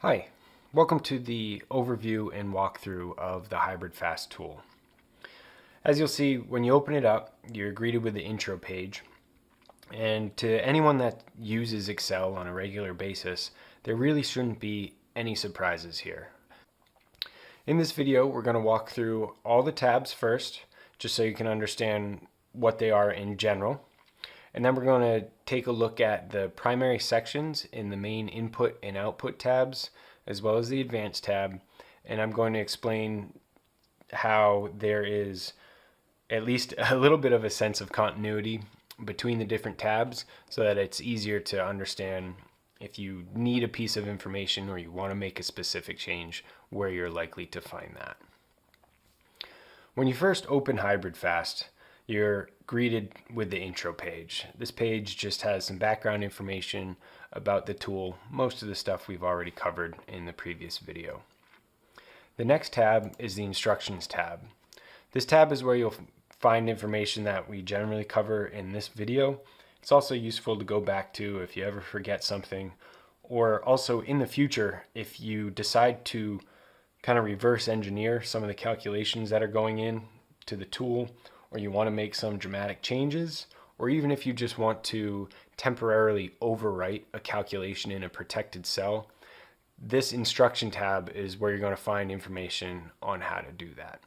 Hi, welcome to the overview and walkthrough of the HybridFAST tool. As you'll see, when you open it up, you're greeted with the intro page. And to anyone that uses Excel on a regular basis, there really shouldn't be any surprises here. In this video, we're going to walk through all the tabs first, just so you can understand what they are in general. And then we're going to take a look at the primary sections in the main input and output tabs, as well as the advanced tab. And I'm going to explain how there is at least a little bit of a sense of continuity between the different tabs so that it's easier to understand if you need a piece of information or you want to make a specific change, where you're likely to find that. When you first open HybridFAST, you're greeted with the intro page. This page just has some background information about the tool, most of the stuff we've already covered in the previous video. The next tab is the instructions tab. This tab is where you'll find information that we generally cover in this video. It's also useful to go back to if you ever forget something, or also in the future if you decide to kind of reverse engineer some of the calculations that are going in to the tool, or you want to make some dramatic changes, or even if you just want to temporarily overwrite a calculation in a protected cell, this instruction tab is where you're going to find information on how to do that.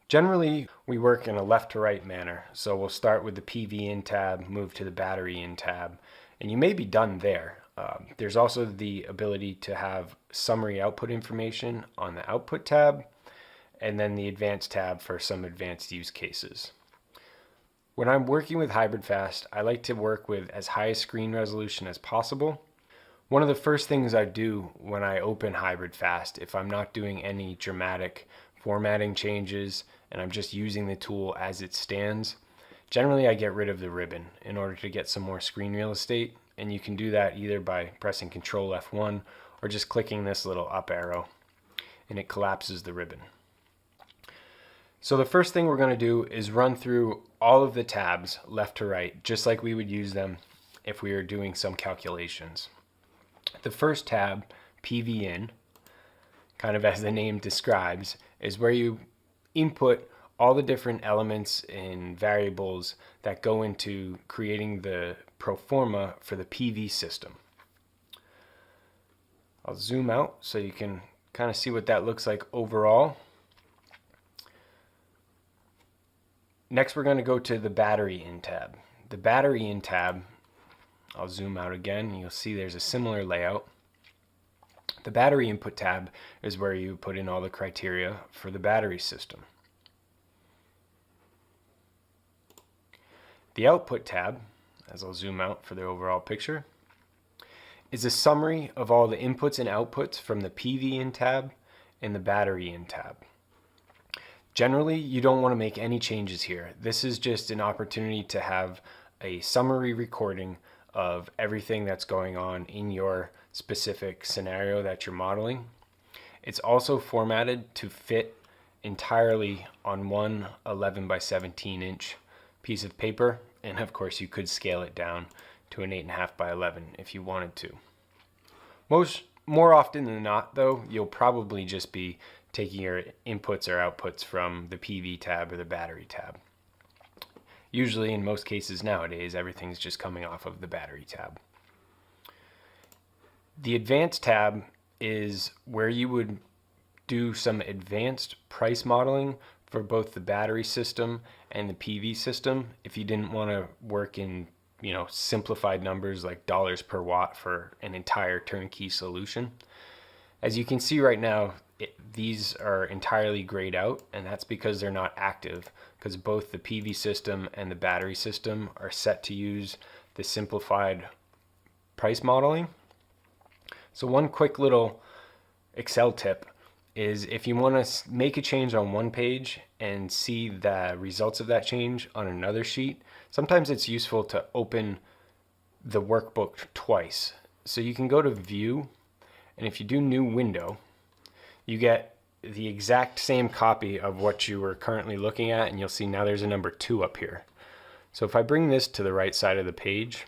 Generally, we work in a left to right manner, so we'll start with the PV in tab, move to the battery in tab, and you may be done there. There's also the ability to have summary output information on the output tab, and then the advanced tab for some advanced use cases. When I'm working with HybridFAST, I like to work with as high a screen resolution as possible. One of the first things I do when I open HybridFAST, if I'm not doing any dramatic formatting changes and I'm just using the tool as it stands, generally I get rid of the ribbon in order to get some more screen real estate, and you can do that either by pressing Control F1 or just clicking this little up arrow and it collapses the ribbon. So the first thing we're going to do is run through all of the tabs left to right, just like we would use them if we were doing some calculations. The first tab, PV in, kind of as the name describes, is where you input all the different elements and variables that go into creating the pro forma for the PV system. I'll zoom out so you can kind of see what that looks like overall. Next, we're going to go to the battery in tab. The battery in tab, I'll zoom out again, and you'll see there's a similar layout. The battery input tab is where you put in all the criteria for the battery system. The output tab, as I'll zoom out for the overall picture, is a summary of all the inputs and outputs from the PV in tab and the battery in tab. Generally, you don't want to make any changes here. This is just an opportunity to have a summary recording of everything that's going on in your specific scenario that you're modeling. It's also formatted to fit entirely on one 11 by 17 inch piece of paper, and of course you could scale it down to an 8.5 by 11 if you wanted to. More often than not though, you'll probably just be taking your inputs or outputs from the PV tab or the battery tab. Usually, in most cases nowadays, everything's just coming off of the battery tab. The advanced tab is where you would do some advanced price modeling for both the battery system and the PV system if you didn't want to work in simplified numbers like dollars per watt for an entire turnkey solution. As you can see right now, these are entirely grayed out, and that's because they're not active, because both the PV system and the battery system are set to use the simplified price modeling. So one quick little Excel tip is if you want to make a change on one page and see the results of that change on another sheet, sometimes it's useful to open the workbook twice. So you can go to View, and if you do New Window, you get the exact same copy of what you were currently looking at, and you'll see now there's a number 2 up here. So if I bring this to the right side of the page,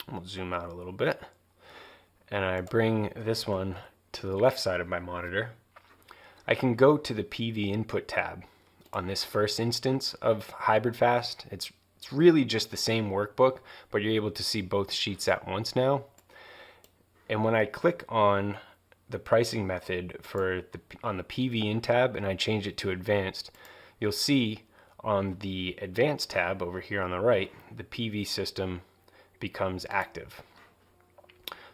We'll zoom out a little bit. And I bring this one to the left side of my monitor. I can go to the PV input tab on this first instance of HybridFAST. It's really just the same workbook, but you're able to see both sheets at once now. And when I click on the pricing method on the PV in tab and I change it to advanced, you'll see on the advanced tab over here on the right, the PV system becomes active.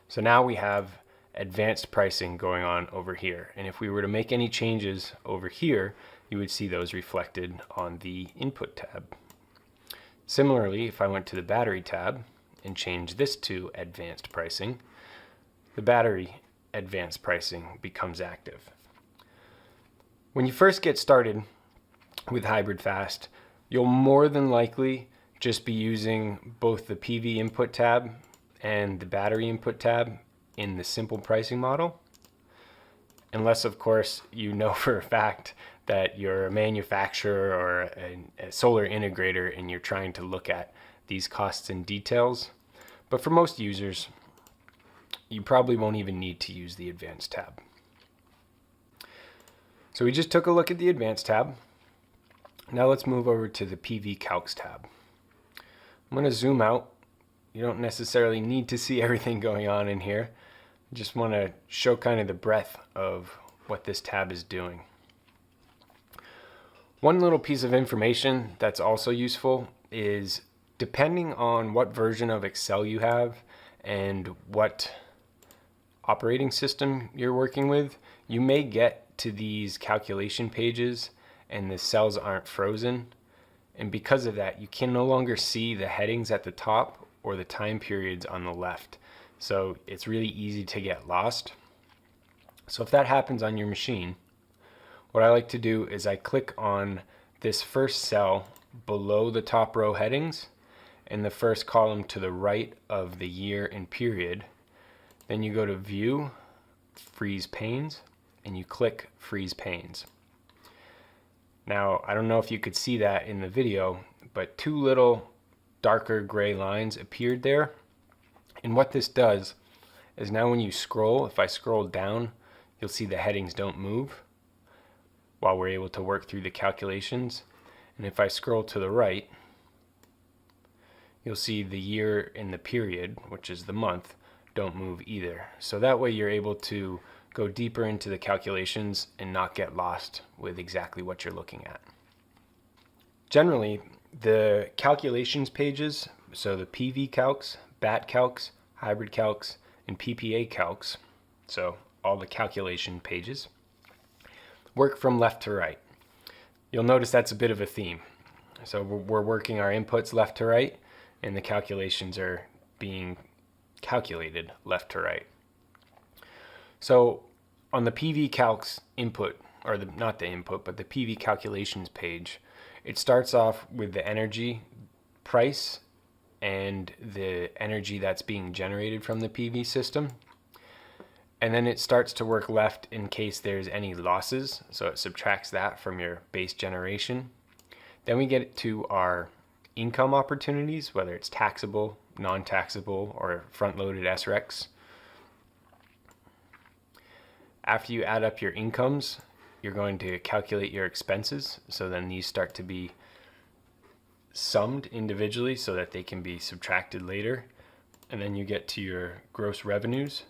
So now we have advanced pricing going on over here. And if we were to make any changes over here, you would see those reflected on the input tab. Similarly, if I went to the battery tab and change this to advanced pricing, the battery advanced pricing becomes active. When you first get started with HybridFAST, you'll more than likely just be using both the PV input tab and the battery input tab in the simple pricing model. Unless, of course, you know for a fact that you're a manufacturer or a solar integrator and you're trying to look at these costs in details. But for most users, you probably won't even need to use the advanced tab. So we just took a look at the advanced tab. Now let's move over to the PVCalcs tab. I'm going to zoom out. You don't necessarily need to see everything going on in here. I just want to show kind of the breadth of what this tab is doing. One little piece of information that's also useful is, depending on what version of Excel you have and what operating system you're working with, you may get to these calculation pages and the cells aren't frozen. And because of that, you can no longer see the headings at the top or the time periods on the left. So it's really easy to get lost. So if that happens on your machine, what I like to do is I click on this first cell below the top row headings and the first column to the right of the year and period. Then you go to View, Freeze Panes, and you click Freeze Panes. Now, I don't know if you could see that in the video, but two little darker gray lines appeared there. And what this does is, now when you scroll, if I scroll down, you'll see the headings don't move while we're able to work through the calculations. And if I scroll to the right, you'll see the year and the period, which is the month, don't move either. So that way you're able to go deeper into the calculations and not get lost with exactly what you're looking at. Generally, the calculations pages, so the PVCalcs, BATCalcs, HybridCalcs, and PPACalcs, so all the calculation pages, work from left to right. You'll notice that's a bit of a theme. So we're working our inputs left to right, and the calculations are being calculated left to right. So on the PVCalcs input, or not the input, but the PV calculations page, it starts off with the energy price and the energy that's being generated from the PV system. And then it starts to work left in case there's any losses, so it subtracts that from your base generation. Then we get to our income opportunities, whether it's taxable, non-taxable, or front-loaded SRECs. After you add up your incomes, you're going to calculate your expenses. So then these start to be summed individually so that they can be subtracted later. And then you get to your gross revenues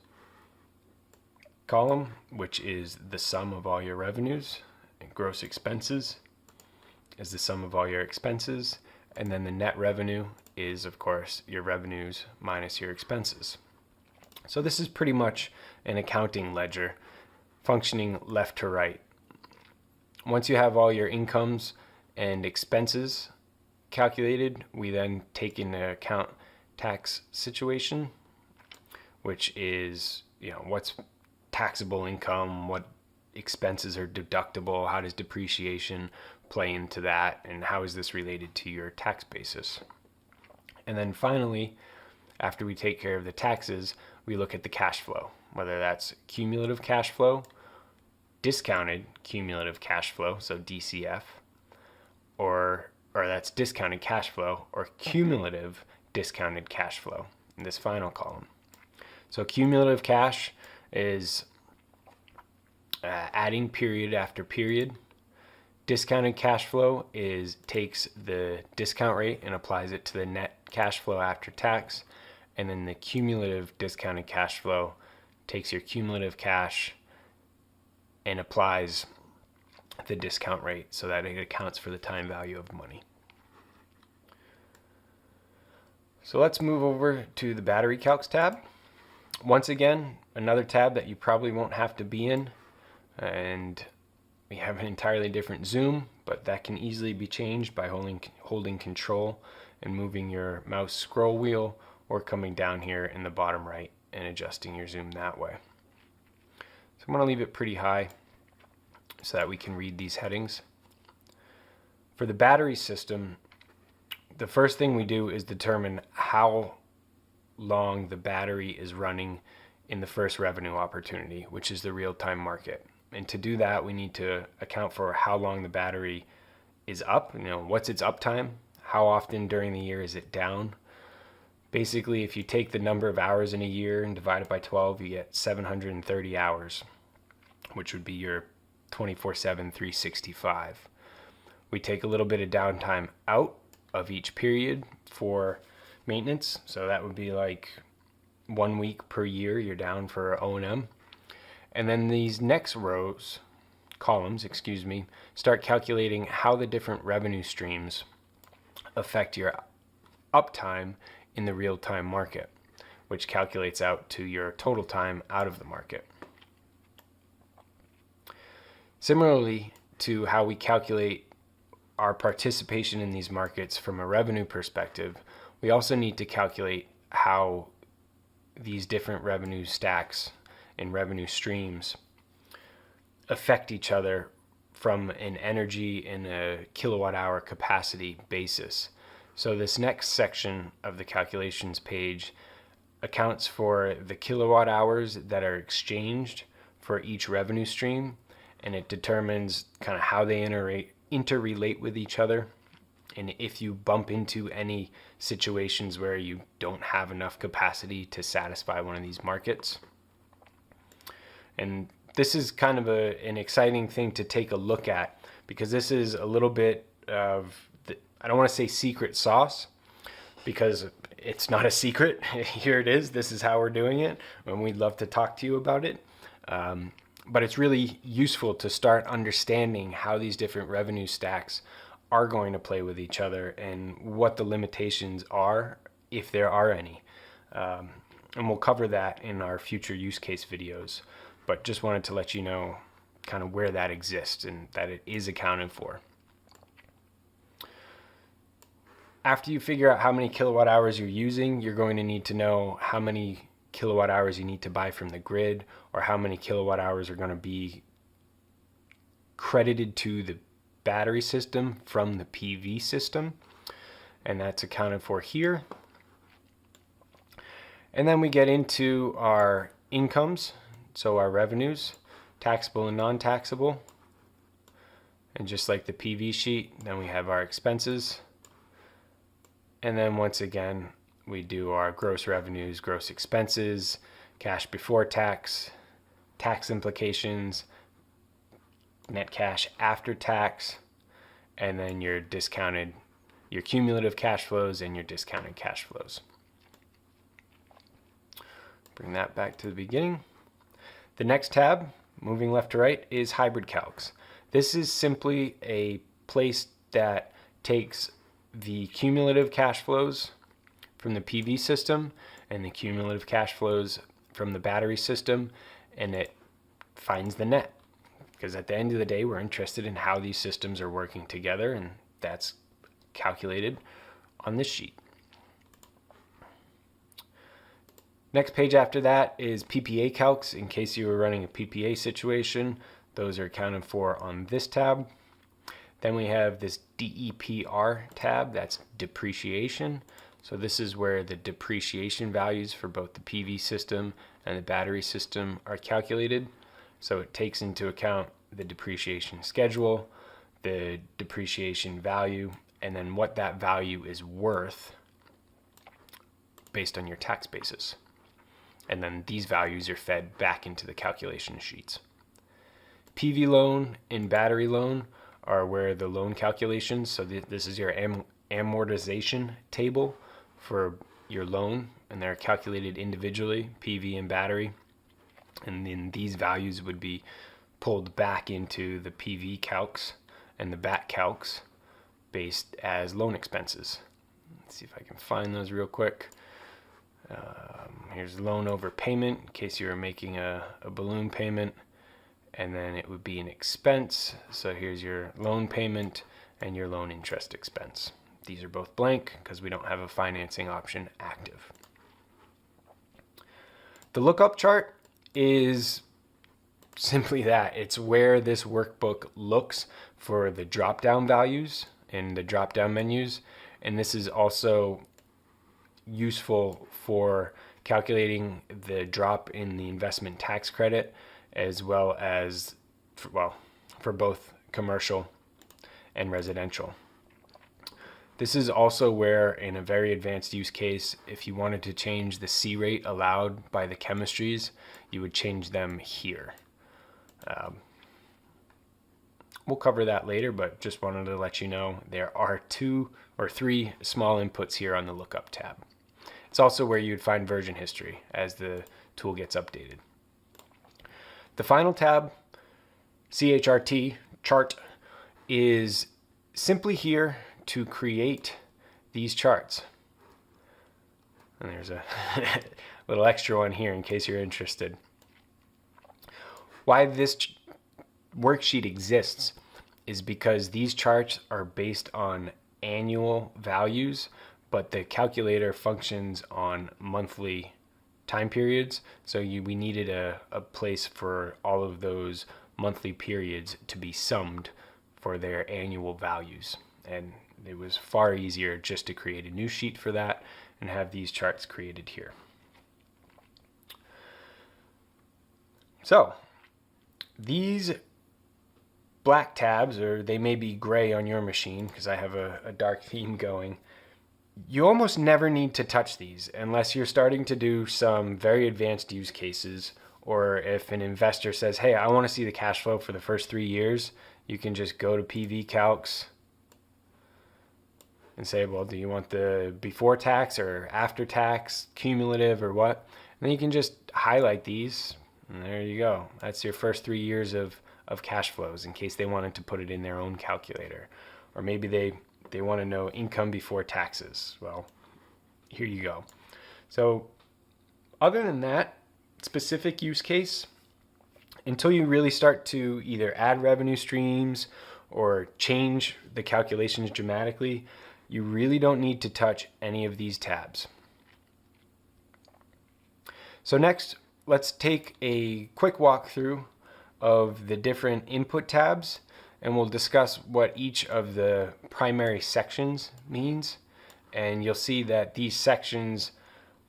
column, which is the sum of all your revenues. And gross expenses is the sum of all your expenses. And then the net revenue is, of course, your revenues minus your expenses. So this is pretty much an accounting ledger functioning left to right. Once you have all your incomes and expenses calculated, we then take into account tax situation, which is, what's taxable income, what expenses are deductible, how does depreciation play into that, and how is this related to your tax basis. And then finally, after we take care of the taxes, we look at the cash flow, whether that's cumulative cash flow, discounted cumulative cash flow, so DCF, or that's discounted cash flow, or cumulative discounted cash flow, this final column. So cumulative cash is adding period after period. Discounted cash flow takes the discount rate and applies it to the net cash flow after tax. And then the cumulative discounted cash flow takes your cumulative cash and applies the discount rate so that it accounts for the time value of money. So let's move over to the battery calcs tab. Once again, another tab that you probably won't have to be in, and we have an entirely different zoom, but that can easily be changed by holding control and moving your mouse scroll wheel, or coming down here in the bottom right and adjusting your zoom that way. So I'm going to leave it pretty high so that we can read these headings. For the battery system, the first thing we do is determine how long the battery is running in the first revenue opportunity, which is the real-time market. And to do that, we need to account for how long the battery is up, what's its uptime, how often during the year is it down. Basically, if you take the number of hours in a year and divide it by 12, you get 730 hours, which would be your 24/7, 365. We take a little bit of downtime out of each period for maintenance. So that would be like 1 week per year you're down for O&M. And then these next columns, start calculating how the different revenue streams affect your uptime in the real-time market, which calculates out to your total time out of the market. Similarly to how we calculate our participation in these markets from a revenue perspective, we also need to calculate how these different revenue stacks and revenue streams affect each other from an energy and a kilowatt hour capacity basis. So this next section of the calculations page accounts for the kilowatt hours that are exchanged for each revenue stream, and it determines kind of how they interrelate with each other, and if you bump into any situations where you don't have enough capacity to satisfy one of these markets. And this is kind of an exciting thing to take a look at, because this is a little bit of I don't want to say secret sauce, because it's not a secret. Here it is. This is how we're doing it, and we'd love to talk to you about it. But it's really useful to start understanding how these different revenue stacks are going to play with each other and what the limitations are, if there are any. And we'll cover that in our future use case videos, but just wanted to let you know kind of where that exists and that it is accounted for. After you figure out how many kilowatt hours you're using, you're going to need to know how many kilowatt hours you need to buy from the grid, or how many kilowatt hours are going to be credited to the battery system from the PV system, and that's accounted for here. And then we get into our incomes, so our revenues, taxable and non-taxable. And just like the PV sheet, then we have our expenses. And then once again, we do our gross revenues, gross expenses, cash before tax, tax implications, net cash after tax, and then your cumulative cash flows and your discounted cash flows. Bring that back to the beginning. The next tab, moving left to right, is HybridCalcs. This is simply a place that takes the cumulative cash flows from the PV system and the cumulative cash flows from the battery system, and it finds the net. Because at the end of the day, we're interested in how these systems are working together, and that's calculated on this sheet. Next page after that is PVCalcs. In case you were running a PPA situation, those are accounted for on this tab. Then we have this DEPR tab, that's depreciation. So this is where the depreciation values for both the PV system and the battery system are calculated. So it takes into account the depreciation schedule, the depreciation value, and then what that value is worth based on your tax basis. And then these values are fed back into the calculation sheets. PV loan and battery loan are where the loan calculations, so this is your amortization table for your loan, and they're calculated individually, PV and battery. And then these values would be pulled back into the PVCalcs and the BATcalcs based as loan expenses. Let's see if I can find those real quick. Here's loan overpayment in case you were making a balloon payment, and then it would be an expense. So here's your loan payment and your loan interest expense. These are both blank because we don't have a financing option active. The lookup chart is simply that. It's where this workbook looks for the drop-down values in the drop-down menus, and this is also useful for calculating the drop in the investment tax credit, as well as for both commercial and residential. This is also where, in a very advanced use case, if you wanted to change the C rate allowed by the chemistries, you would change them here. We'll cover that later, but just wanted to let you know there are 2 or 3 small inputs here on the Lookup tab. It's also where you'd find version history as the tool gets updated. The final tab, CHRT, chart, is simply here to create these charts. And there's a little extra one here in case you're interested. Why this worksheet exists is because these charts are based on annual values, but the calculator functions on monthly time periods. So we needed a place for all of those monthly periods to be summed for their annual values. And it was far easier just to create a new sheet for that and have these charts created here. So these black tabs, or they may be gray on your machine because I have a dark theme going, you almost never need to touch these unless you're starting to do some very advanced use cases, or if an investor says, hey, I want to see the cash flow for the first 3 years, you can just go to PVCalcs and say, well, do you want the before tax or after tax, cumulative or what? And then you can just highlight these, and there you go. That's your first 3 years of cash flows in case they wanted to put it in their own calculator. Or maybe they want to know income before taxes. Well, here you go. So other than that specific use case, until you really start to either add revenue streams or change the calculations dramatically, you really don't need to touch any of these tabs. So next, let's take a quick walkthrough of the different input tabs, and we'll discuss what each of the primary sections means. And you'll see that these sections,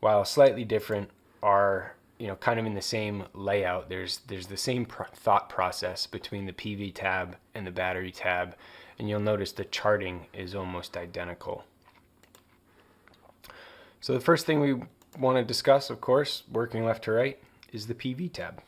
while slightly different, are kind of in the same layout. There's the same thought process between the PV tab and the battery tab, and you'll notice the charting is almost identical. So the first thing we want to discuss, of course, working left to right, is the PV tab.